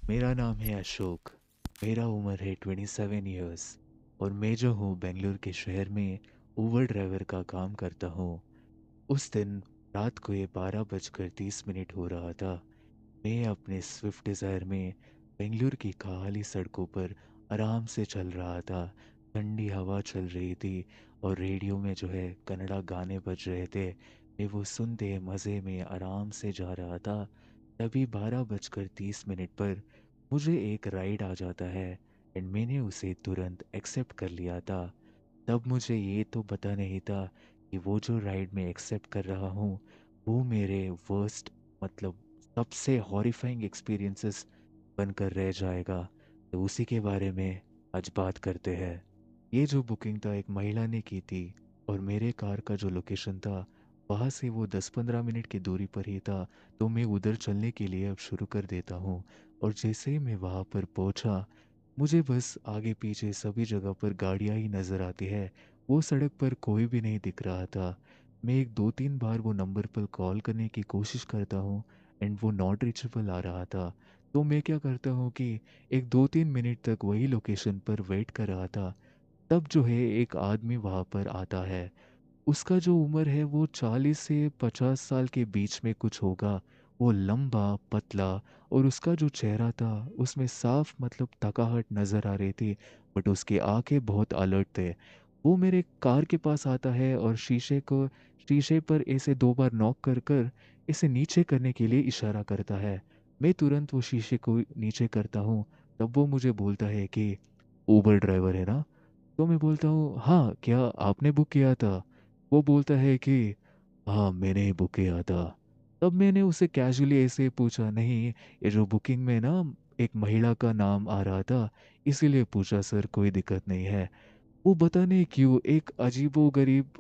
मेरा नाम है अशोक। मेरा उम्र है 27 इयर्स और मैं जो हूँ बेंगलुरु के शहर में उबर ड्राइवर का काम करता हूँ। उस दिन रात को ये 12:30 हो रहा था। मैं अपने स्विफ्ट डिज़ायर में बेंगलुरु की खाली सड़कों पर आराम से चल रहा था। ठंडी हवा चल रही थी और रेडियो में जो है कन्नड़ा गाने बज रहे थे। मैं वो सुनते मज़े में आराम से जा रहा था। तभी 12:30 पर मुझे एक राइड आ जाता है एंड मैंने उसे तुरंत एक्सेप्ट कर लिया था। तब मुझे ये तो पता नहीं था कि वो जो राइड मैं एक्सेप्ट कर रहा हूँ वो मेरे वर्स्ट मतलब सबसे हॉरिफाइंग एक्सपीरियंसेस बनकर रह जाएगा। तो उसी के बारे में आज बात करते हैं। ये जो बुकिंग था एक महिला ने की थी और मेरे कार का जो लोकेशन था वहाँ से वो 10-15 मिनट की दूरी पर ही था। तो मैं उधर चलने के लिए अब शुरू कर देता हूँ। और जैसे ही मैं वहाँ पर पहुँचा मुझे बस आगे पीछे सभी जगह पर गाड़ियाँ ही नज़र आती है। वो सड़क पर कोई भी नहीं दिख रहा था। मैं एक दो तीन बार वो नंबर पर कॉल करने की कोशिश करता हूँ एंड वो नॉट रीचेबल आ रहा था। तो मैं क्या करता हूँ कि एक 2-3 मिनट तक वही लोकेशन पर वेट कर रहा था। तब जो है एक आदमी वहाँ पर आता है। उसका जो उम्र है वो 40 से 50 साल के बीच में कुछ होगा। वो लंबा, पतला और उसका जो चेहरा था उसमें साफ मतलब थकावट नज़र आ रही थी। बट उसकी आंखें बहुत अलर्ट थे। वो मेरे कार के पास आता है और शीशे पर ऐसे दो बार नॉक कर कर इसे नीचे करने के लिए इशारा करता है। मैं तुरंत वो शीशे को नीचे करता हूँ। तब वो मुझे बोलता है कि उबर ड्राइवर है ना? तो मैं बोलता हूँ हाँ, क्या आपने बुक किया था? वो बोलता है कि हाँ, मैंने ही बुक किया था। तब मैंने उसे कैजुअली ऐसे पूछा, नहीं ये जो बुकिंग में ना एक महिला का नाम आ रहा था इसीलिए पूछा सर, कोई दिक्कत नहीं है। वो पता नहीं क्यों एक अजीबोगरीब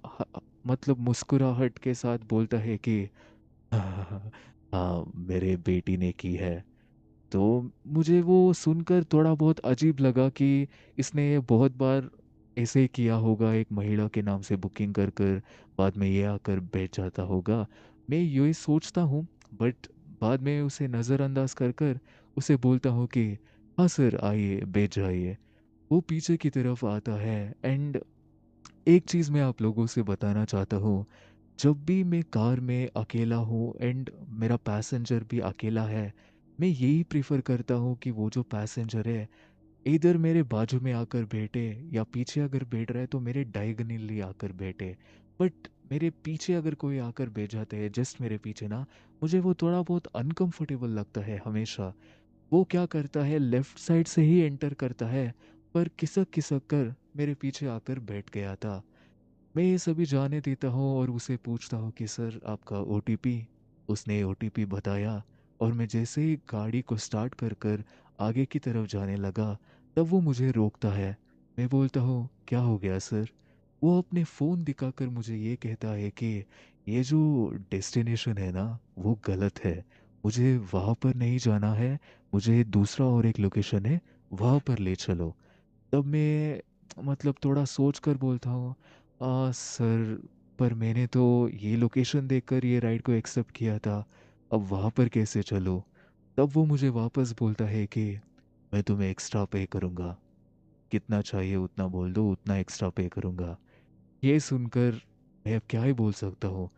मतलब मुस्कुराहट के साथ बोलता है कि हाँ, मेरे बेटी ने की है। तो मुझे वो सुनकर थोड़ा बहुत अजीब लगा कि इसने ये बहुत बार ऐसे किया होगा, एक महिला के नाम से बुकिंग कर कर बाद में ये आकर बैठ जाता होगा। मैं यही सोचता हूँ। बट बाद में उसे नज़रअंदाज कर कर उसे बोलता हूँ कि हाँ सर, आइए बैठ जाइए। वो पीछे की तरफ आता है एंड एक चीज़ मैं आप लोगों से बताना चाहता हूँ। जब भी मैं कार में अकेला हूँ एंड मेरा पैसेंजर भी अकेला है, मैं यही प्रेफर करता हूँ कि वो जो पैसेंजर है इधर मेरे बाजू में आकर बैठे या पीछे अगर बैठ रहा है तो मेरे डायगनली आकर बैठे। बट मेरे पीछे अगर कोई आकर बैठ जाते हैं जस्ट मेरे पीछे ना, मुझे वो थोड़ा बहुत अनकंफर्टेबल लगता है हमेशा। वो क्या करता है लेफ्ट साइड से ही एंटर करता है पर खिसक खिसक कर मेरे पीछे आकर बैठ गया था। मैं ये सभी जाने देता हूँ और उसे पूछता हूँ कि सर आपका ओटीपी। उसने ओटीपी बताया और मैं जैसे ही गाड़ी को स्टार्ट कर कर आगे की तरफ जाने लगा तब वो मुझे रोकता है। मैं बोलता हूँ क्या हो गया सर? वो अपने फ़ोन दिखाकर मुझे ये कहता है कि ये जो डेस्टिनेशन है ना वो गलत है। मुझे वहाँ पर नहीं जाना है। मुझे दूसरा और एक लोकेशन है, वहाँ पर ले चलो। तब मैं मतलब थोड़ा सोच कर बोलता हूँ सर, पर मैंने तो ये लोकेशन देखकर ये राइड को एक्सेप्ट किया था। अब वहाँ पर कैसे चलूँ? तब वो मुझे वापस बोलता है कि मैं तुम्हें एक्स्ट्रा पे करूँगा। कितना चाहिए उतना बोल दो, उतना एक्स्ट्रा पे करूँगा। ये सुनकर मैं अब क्या ही बोल सकता हूँ।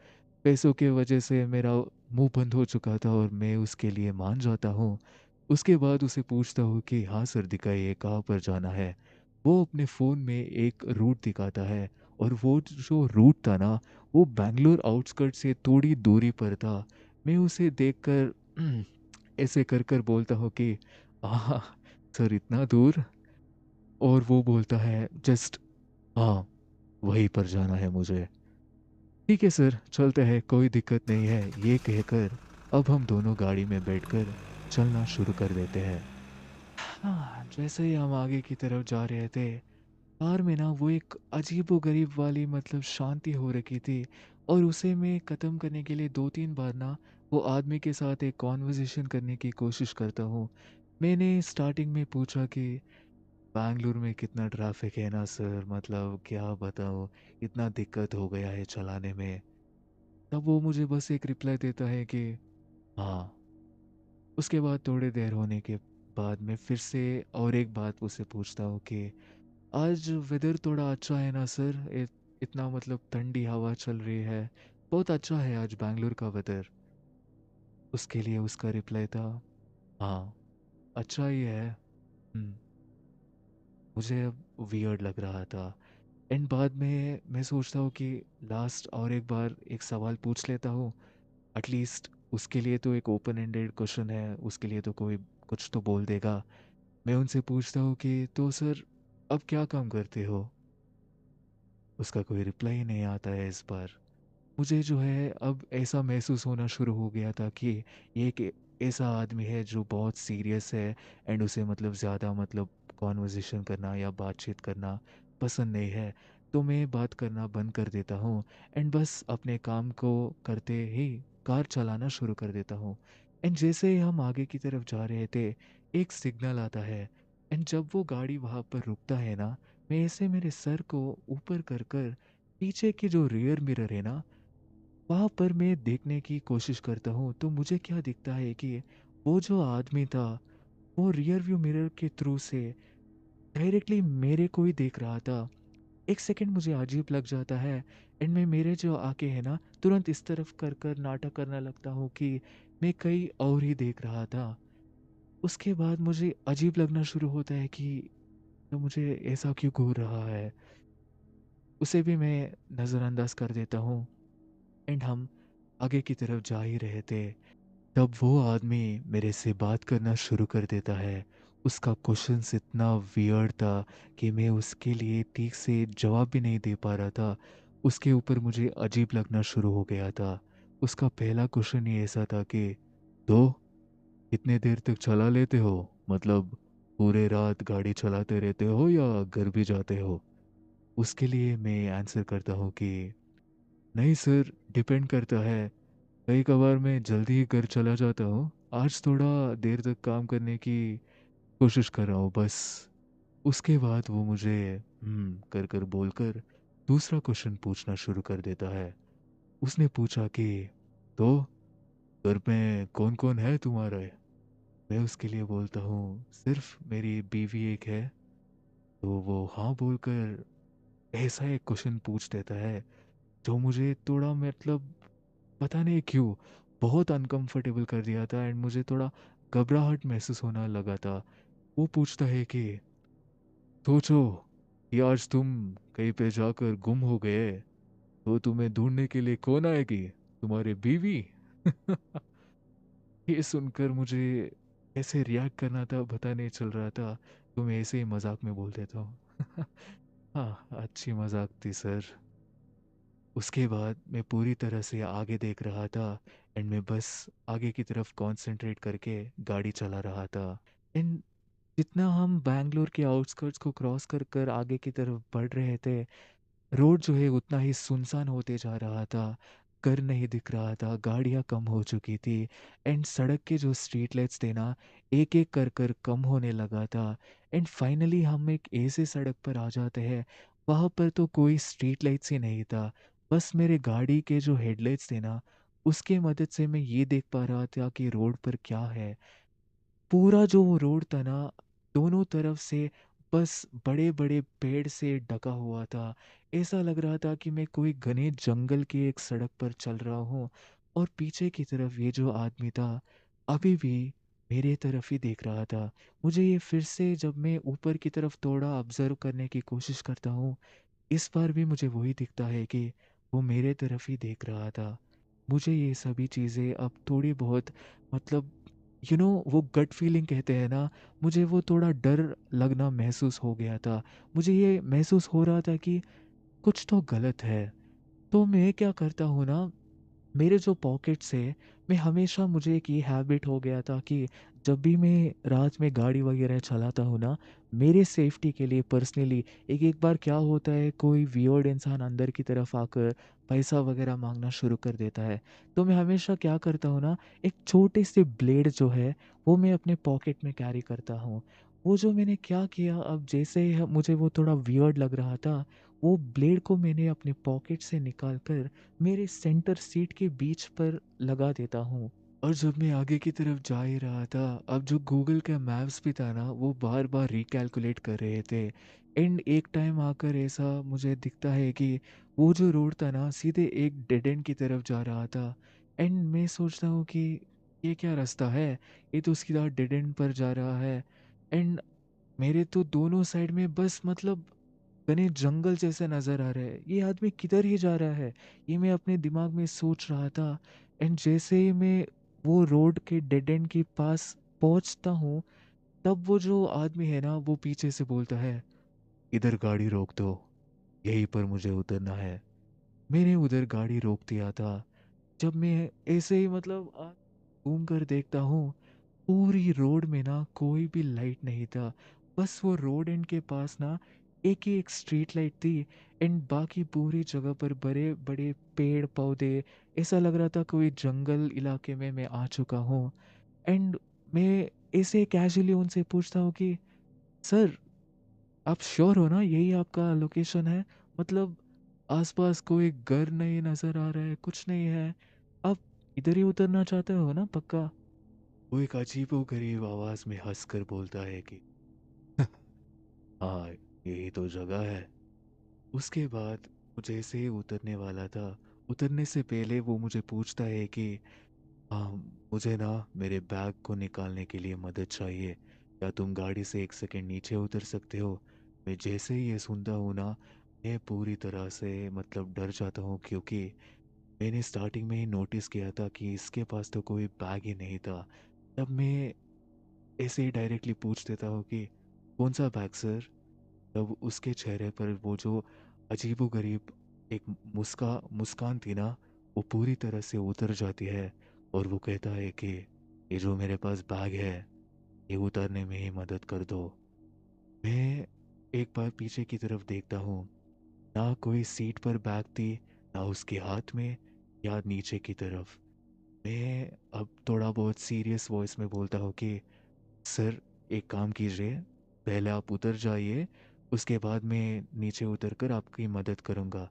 पैसों के वजह से मेरा मुंह बंद हो चुका था और मैं उसके लिए मान जाता हूँ। उसके बाद उसे पूछता हूँ कि हाँ सर, दिखाइए कहाँ पर जाना है। वो अपने फ़ोन में एक रूट दिखाता है और वो जो रूट था ना वो बैंगलोर आउटस्कर्ट से थोड़ी दूरी पर था। मैं उसे देखकर ऐसे कर कर बोलता हूँ कि हाँ सर, इतना दूर? और वो बोलता है जस्ट हाँ, वहीं पर जाना है मुझे। ठीक है सर, चलते हैं, कोई दिक्कत नहीं है। ये कहकर अब हम दोनों गाड़ी में बैठकर चलना शुरू कर देते हैं। हाँ, जैसे ही हम आगे की तरफ जा रहे थे कार में ना वो एक अजीबोगरीब वाली मतलब शांति हो रखी थी। और उसे मैं ख़त्म करने के लिए 2-3 बार ना वो आदमी के साथ एक कॉन्वर्सेशन करने की कोशिश करता हूँ। मैंने स्टार्टिंग में पूछा कि बैंगलोर में कितना ट्रैफ़िक है ना सर, मतलब क्या बताऊँ, इतना दिक्कत हो गया है चलाने में। तब वो मुझे बस एक रिप्लाई देता है कि हाँ। उसके बाद थोड़ी देर होने के बाद में फिर से और एक बात उससे पूछता हूँ कि आज वेदर थोड़ा अच्छा है ना सर? इतना मतलब ठंडी हवा चल रही है, बहुत अच्छा है आज बैंगलोर का वेदर। उसके लिए उसका रिप्लाई था, हाँ, अच्छा ही है। मुझे अब वियर्ड लग रहा था। एंड बाद में मैं सोचता हूँ कि लास्ट और एक बार एक सवाल पूछ लेता हूँ। एटलीस्ट उसके लिए तो एक ओपन एंडेड क्वेश्चन है, उसके लिए तो कोई कुछ तो बोल देगा। मैं उनसे पूछता हूँ कि तो सर अब क्या काम करते हो? उसका कोई रिप्लाई ही नहीं आता है इस बार। मुझे जो है अब ऐसा महसूस होना शुरू हो गया था कि ये एक ऐसा आदमी है जो बहुत सीरियस है एंड उसे मतलब ज़्यादा मतलब कॉन्वर्जेशन करना या बातचीत करना पसंद नहीं है। तो मैं बात करना बंद कर देता हूँ एंड बस अपने काम को करते ही कार चलाना शुरू कर देता हूँ। एंड जैसे ही हम आगे की तरफ जा रहे थे, एक सिग्नल आता है। एंड जब वो गाड़ी वहाँ पर रुकता है ना, मैं ऐसे मेरे सर को ऊपर कर कर पीछे की जो रियर मिरर है ना, वहाँ पर मैं देखने की कोशिश करता हूँ, तो मुझे क्या दिखता है कि वो जो आदमी था, वो रियर व्यू मिरर के थ्रू से डायरेक्टली मेरे को ही देख रहा था। एक सेकंड मुझे अजीब लग जाता है एंड मैं मेरे जो आंखें हैं ना, तुरंत इस तरफ कर कर नाटक करने लगता हूँ कि मैं कहीं और ही देख रहा था। उसके बाद मुझे अजीब लगना शुरू होता है कि तो मुझे ऐसा क्यों घूर रहा है। उसे भी मैं नज़रअंदाज कर देता हूँ एंड हम आगे की तरफ जा ही रहे थे। तब वो आदमी मेरे से बात करना शुरू कर देता है। उसका क्वेश्चंस इतना वियर्ड था कि मैं उसके लिए ठीक से जवाब भी नहीं दे पा रहा था। उसके ऊपर मुझे अजीब लगना शुरू हो गया था। उसका पहला क्वेश्चन ही ऐसा था कि तो कितने देर तक चला लेते हो? मतलब पूरे रात गाड़ी चलाते रहते हो या घर भी जाते हो? उसके लिए मैं आंसर करता हूँ कि नहीं सर, डिपेंड करता है। कई कभार मैं जल्दी ही घर चला जाता हूँ। आज थोड़ा देर तक काम करने की कोशिश कर रहा हूँ बस। उसके बाद वो मुझे कर कर बोलकर दूसरा क्वेश्चन पूछना शुरू कर देता है। उसने पूछा कि तो घर में कौन कौन है तुम्हारे? मैं उसके लिए बोलता हूँ सिर्फ मेरी बीवी एक है। तो वो हाँ बोलकर ऐसा एक क्वेश्चन पूछ देता है जो मुझे थोड़ा मतलब पता नहीं क्यों बहुत अनकंफर्टेबल कर दिया था एंड मुझे थोड़ा घबराहट महसूस होने लगा था। वो पूछता है कि सोचो कि आज तुम कहीं पे जाकर गुम हो गए तो तुम्हें ढूंढने के लिए कौन आएगी? तुम्हारी बीवी। ये सुनकर मुझे कैसे रिएक्ट करना था पता नहीं चल रहा था, तो मैं ऐसे ही मजाक में बोल देता हूँ। हाँ, अच्छी मजाक थी सर। उसके बाद मैं पूरी तरह से आगे देख रहा था एंड मैं बस आगे की तरफ कंसंट्रेट करके गाड़ी चला रहा था। एंड जितना हम बैंगलोर के आउटस्कर्ट्स को क्रॉस कर कर आगे की तरफ बढ़ रहे थे, रोड जो है उतना ही सुनसान होते जा रहा था। घर नहीं दिख रहा था, गाड़ियाँ कम हो चुकी थी एंड सड़क के जो स्ट्रीट लाइट्स थे ना, एक एक कर कर कम होने लगा था। एंड फाइनली हम एक ऐसे सड़क पर आ जाते हैं, वहाँ पर तो कोई स्ट्रीट लाइट्स ही नहीं था। बस मेरे गाड़ी के जो हेडलाइट्स थे ना, उसके मदद से मैं ये देख पा रहा था कि रोड पर क्या है। पूरा जो वो रोड था ना, दोनों तरफ से बस बड़े बड़े पेड़ से ढका हुआ था। ऐसा लग रहा था कि मैं कोई घने जंगल की एक सड़क पर चल रहा हूँ और पीछे की तरफ ये जो आदमी था अभी भी मेरे तरफ ही देख रहा था। मुझे ये फिर से जब मैं ऊपर की तरफ थोड़ा ऑब्जर्व करने की कोशिश करता हूँ, इस बार भी मुझे वही दिखता है कि वो मेरे तरफ ही देख रहा था। मुझे ये सभी चीज़ें अब थोड़ी बहुत मतलब वो गट फीलिंग कहते हैं ना, मुझे वो थोड़ा डर लगना महसूस हो गया था। मुझे ये महसूस हो रहा था कि कुछ तो गलत है। तो मैं क्या करता हूँ ना, मेरे जो पॉकेट्स है, मैं हमेशा मुझे एक ये हैबिट हो गया था कि जब भी मैं रात में गाड़ी वगैरह चलाता हूँ ना, मेरे सेफ्टी के लिए पर्सनली एक एक बार क्या होता है, कोई वियर्ड इंसान अंदर की तरफ आकर पैसा वगैरह मांगना शुरू कर देता है। तो मैं हमेशा क्या करता हूँ ना, एक छोटे से ब्लेड जो है वो मैं अपने पॉकेट में कैरी करता हूँ। वो जो मैंने क्या किया, अब जैसे ही मुझे वो थोड़ा वियर्ड लग रहा था, वो ब्लेड को मैंने अपने पॉकेट से निकाल कर मेरे सेंटर सीट के बीच पर लगा देता हूँ। और जब मैं आगे की तरफ जा ही रहा था, अब जो गूगल का मैप्स भी था ना, वो बार-बार रिकैलकुलेट कर रहे थे। एंड एक टाइम आकर ऐसा मुझे दिखता है कि वो जो रोड था ना, सीधे एक डेड एंड की तरफ जा रहा था। एंड मैं सोचता हूँ कि ये क्या रास्ता है? ये तो सीधा डेड एंड पर जा रहा है। एंड मेरे तो दोनों साइड में बस मतलब घने जंगल जैसे नज़र आ रहे हैं। ये आदमी किधर ही जा रहा है? ये मैं अपने दिमाग में सोच रहा था। एंड जैसे ही मैं वो रोड के डेड एंड के पास पहुंचता हूँ, तब वो जो आदमी है ना, वो पीछे से बोलता है, इधर गाड़ी रोक दो, यहीं पर मुझे उतरना है। मैंने उधर गाड़ी रोक दिया था। जब मैं ऐसे ही मतलब घूम कर देखता हूँ, पूरी रोड में ना कोई भी लाइट नहीं था। बस वो रोड एंड के पास ना एक ही एक स्ट्रीट लाइट थी। एंड बाकी पूरी जगह पर बड़े बड़े पेड़ पौधे, ऐसा लग रहा था कोई जंगल इलाके में मैं आ चुका हूँ। एंड मैं ऐसे कैजुअली उनसे पूछता हूँ कि सर, आप श्योर हो ना यही आपका लोकेशन है? मतलब आसपास कोई घर नहीं नज़र आ रहा है, कुछ नहीं है। आप इधर ही उतरना चाहते हो ना पक्का? वो एक अजीबो-गरीब आवाज़ में हँसकर बोलता है कि हाँ, यही तो जगह है। उसके बाद वो जैसे ही उतरने वाला था, उतरने से पहले वो मुझे पूछता है कि हाँ, मुझे ना मेरे बैग को निकालने के लिए मदद चाहिए। क्या तुम गाड़ी से 1 सेकंड नीचे उतर सकते हो? मैं जैसे ही ये सुनता हूँ ना, मैं पूरी तरह से मतलब डर जाता हूँ, क्योंकि मैंने स्टार्टिंग में ही नोटिस किया था कि इसके पास तो कोई बैग ही नहीं था। तब मैं ऐसे ही डायरेक्टली पूछ देता हूँ कि कौन-सा बैग सर? तब उसके चेहरे पर वो जो अजीबो-गरीब एक मुस्कान थी ना, वो पूरी तरह से उतर जाती है और वो कहता है कि ये जो मेरे पास बैग है, ये उतारने में ही मदद कर दो। मैं एक बार पीछे की तरफ देखता हूँ, ना कोई सीट पर बैग थी, ना उसके हाथ में या नीचे की तरफ। मैं अब थोड़ा बहुत सीरियस वॉइस में बोलता हूँ कि सर, एक काम कीजिए, पहले आप उतर जाइए, उसके बाद मैं नीचे उतर कर आपकी मदद करूँगा।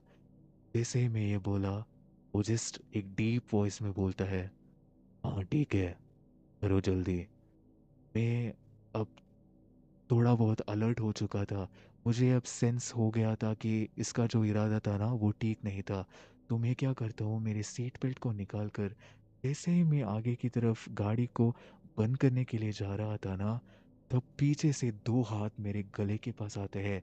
जैसे ही मैं ये बोला, वो जस्ट एक डीप वॉइस में बोलता है, हाँ ठीक है, करो जल्दी। मैं अब थोड़ा बहुत अलर्ट हो चुका था। मुझे अब सेंस हो गया था कि इसका जो इरादा था ना, वो ठीक नहीं था। तो मैं क्या करता हूँ, मेरे सीट बेल्ट को निकाल कर जैसे ही मैं आगे की तरफ गाड़ी को बंद करने के लिए जा रहा था ना, तब पीछे से 2 हाथ मेरे गले के पास आते हैं।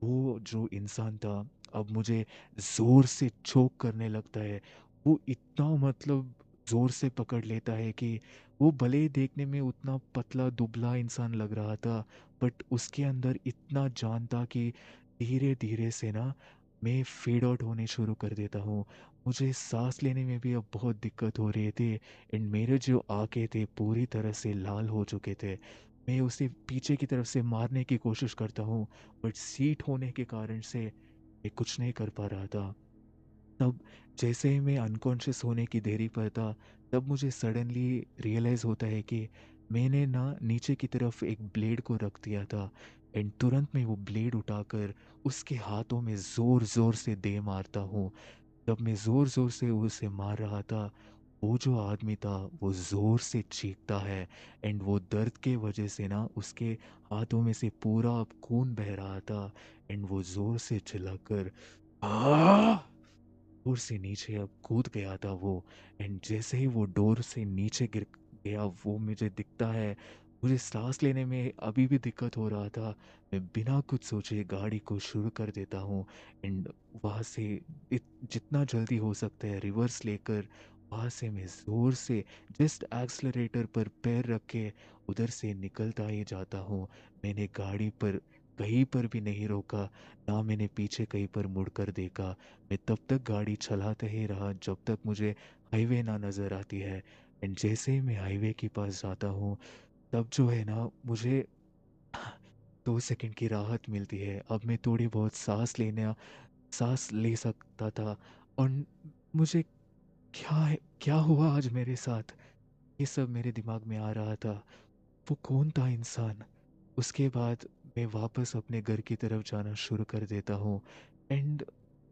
वो जो इंसान था, अब मुझे ज़ोर से चोक करने लगता है। वो इतना मतलब ज़ोर से पकड़ लेता है कि वो भले ही देखने में उतना पतला-दुबला इंसान लग रहा था, बट उसके अंदर इतना जान था कि धीरे-धीरे से ना मैं फ़ेड आउट होने शुरू कर देता हूँ। मुझे साँस लेने में भी अब बहुत दिक्कत हो रही थी। एंड मेरे जो आँखें थे पूरी तरह से लाल हो चुके थे। मैं उसे पीछे की तरफ से मारने की कोशिश करता हूँ, बट सीट होने के कारण से मैं कुछ नहीं कर पा रहा था। तब जैसे ही मैं अनकॉन्शियस होने की देरी पर था, तब मुझे सडनली रियलाइज़ होता है कि मैंने ना नीचे की तरफ एक ब्लेड को रख दिया था। एंड तुरंत मैं वो ब्लेड उठाकर उसके हाथों में ज़ोर-ज़ोर से दे मारता हूँ। जब मैं ज़ोर-ज़ोर से उसे मार रहा था, वो जो आदमी था, वो ज़ोर से चीखता है। एंड वो दर्द के वजह से ना उसके हाथों में से पूरा अब खून बह रहा था। एंड वो ज़ोर से चिल्लाकर आह! डोर से नीचे अब कूद गया था वो। एंड जैसे ही वो डोर से नीचे गिर गया, वो मुझे दिखता है। मुझे सांस लेने में अभी भी दिक्कत हो रहा था। मैं बिना कुछ सोचे गाड़ी को शुरू कर देता हूँ। एंड वहाँ से जितना जल्दी हो सकता है रिवर्स लेकर वहाँ से मैं ज़ोर से जस्ट एक्सलरेटर पर पैर रख के उधर से निकलता ही जाता हूँ। मैंने गाड़ी पर कहीं पर भी नहीं रोका, ना मैंने पीछे कहीं पर मुड़कर देखा। मैं तब तक गाड़ी चलाते ही रहा जब तक मुझे हाईवे ना नज़र आती है। एंड जैसे ही मैं हाईवे के पास जाता हूँ, तब जो है ना मुझे 2 सेकंड की राहत मिलती है। अब मैं थोड़ी बहुत साँस ले सकता था। और मुझे क्या हुआ आज मेरे साथ? ये सब मेरे दिमाग में आ रहा था। वो कौन था इंसान? उसके बाद मैं वापस अपने घर की तरफ जाना शुरू कर देता हूँ। एंड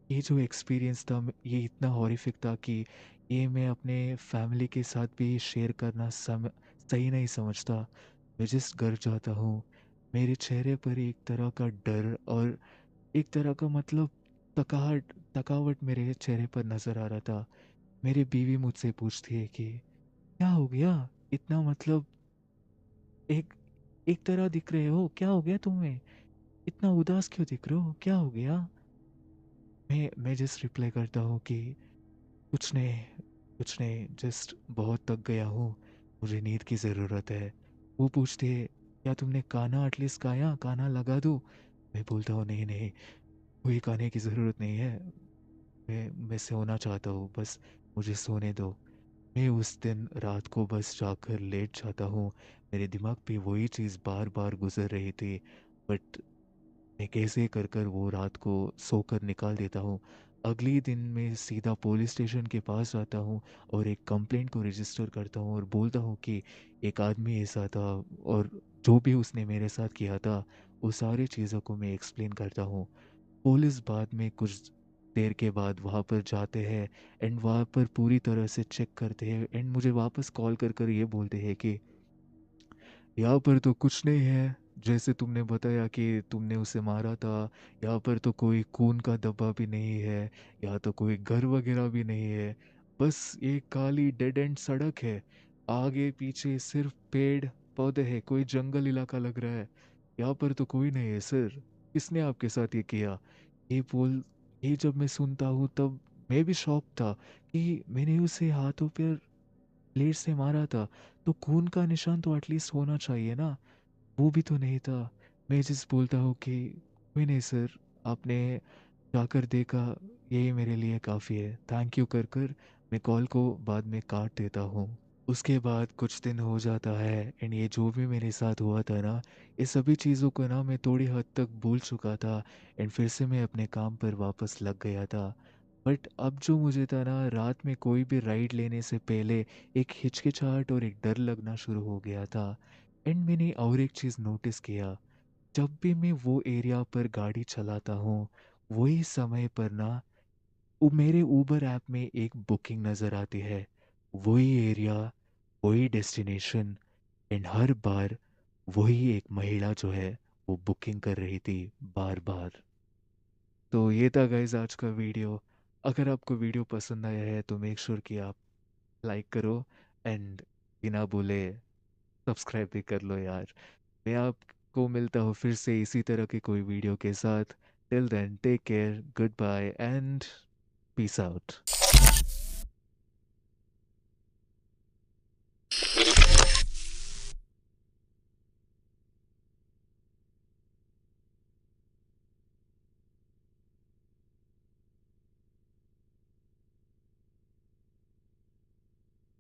ये जो एक्सपीरियंस था ये इतना हॉरिफिक था कि ये मैं अपने फैमिली के साथ भी शेयर करना सही नहीं समझता। मैं जिस घर जाता हूँ, मेरे चेहरे पर एक तरह का डर और एक तरह का मतलब थकाहट थकावट मेरे चेहरे पर नज़र आ रहा था। मेरी बीवी मुझसे पूछती है कि क्या हो गया? इतना मतलब एक एक तरह दिख रहे हो, क्या हो गया तुम्हें? इतना उदास क्यों दिख रहे हो? क्या हो गया? मैं जस्ट रिप्लाई करता हूँ कि कुछ नहीं, कुछ नहीं, जस्ट बहुत थक गया हूँ, मुझे नींद की ज़रूरत है। वो पूछते हैं, क्या तुमने गाना एटलीस्ट गाया? गाना लगा दूँ? मैं बोलता हूँ, नहीं, नहीं, कोई गाने की ज़रूरत नहीं है। मैं सोना चाहता हूँ, बस मुझे सोने दो। मैं उस दिन रात को बस जाकर लेट जाता हूँ। मेरे दिमाग पे वही चीज़ बार-बार गुज़र रही थी, बट मैं कैसे कर कर वो रात को सोकर निकाल देता हूँ। अगले दिन मैं सीधा पुलिस स्टेशन के पास जाता हूँ और एक कंप्लेंट को रजिस्टर करता हूँ और बोलता हूँ कि एक आदमी ऐसा था और जो भी उसने मेरे साथ किया था, वो सारी चीज़ों को मैं एक्सप्लेन करता हूँ। पुलिस बाद में कुछ देर के बाद वहाँ पर जाते हैं एंड वहाँ पर पूरी तरह से चेक करते हैं एंड मुझे वापस कॉल कर कर ये बोलते हैं कि यहाँ पर तो कुछ नहीं है, जैसे तुमने बताया कि तुमने उसे मारा था, यहाँ पर तो कोई खून का धब्बा भी नहीं है, यहाँ तो कोई घर वगैरह भी नहीं है, बस एक काली डेड एंड सड़क है, आगे पीछे सिर्फ पेड़ पौधे हैं, कोई जंगल इलाका लग रहा है, यहाँ पर तो कोई नहीं है सर, किसने आपके साथ ये किया? ये बोल ये जब मैं सुनता हूँ तब मैं भी शॉक था कि मैंने उसे हाथों पर ब्लेड से मारा था, तो खून का निशान तो एटलीस्ट होना चाहिए ना, वो भी तो नहीं था। मैं जिस बोलता हूँ कि कोई नहीं सर, आपने जाकर देखा, यही मेरे लिए काफ़ी है। थैंक यू कर कर मैं कॉल को बाद में काट देता हूँ। उसके बाद कुछ दिन हो जाता है एंड ये जो भी मेरे साथ हुआ था ना, ये सभी चीज़ों को ना मैं थोड़ी हद तक भूल चुका था एंड फिर से मैं अपने काम पर वापस लग गया था। बट अब जो मुझे था ना, रात में कोई भी राइड लेने से पहले एक हिचकिचाहट और एक डर लगना शुरू हो गया था। एंड मैंने और एक चीज़ नोटिस किया, जब भी मैं वो एरिया पर गाड़ी चलाता हूँ, वही समय पर ना मेरे उबर ऐप में एक बुकिंग नज़र आती है। वही एरिया, वही डेस्टिनेशन एंड हर बार वही एक महिला जो है वो बुकिंग कर रही थी बार-बार। तो ये था गाइज़ आज का वीडियो। अगर आपको वीडियो पसंद आया है तो मेक श्योर कि आप लाइक करो एंड बिना बोले सब्सक्राइब भी कर लो यार। मैं आपको मिलता हूँ फिर से इसी तरह की कोई वीडियो के साथ। Till then take care, goodbye and peace out.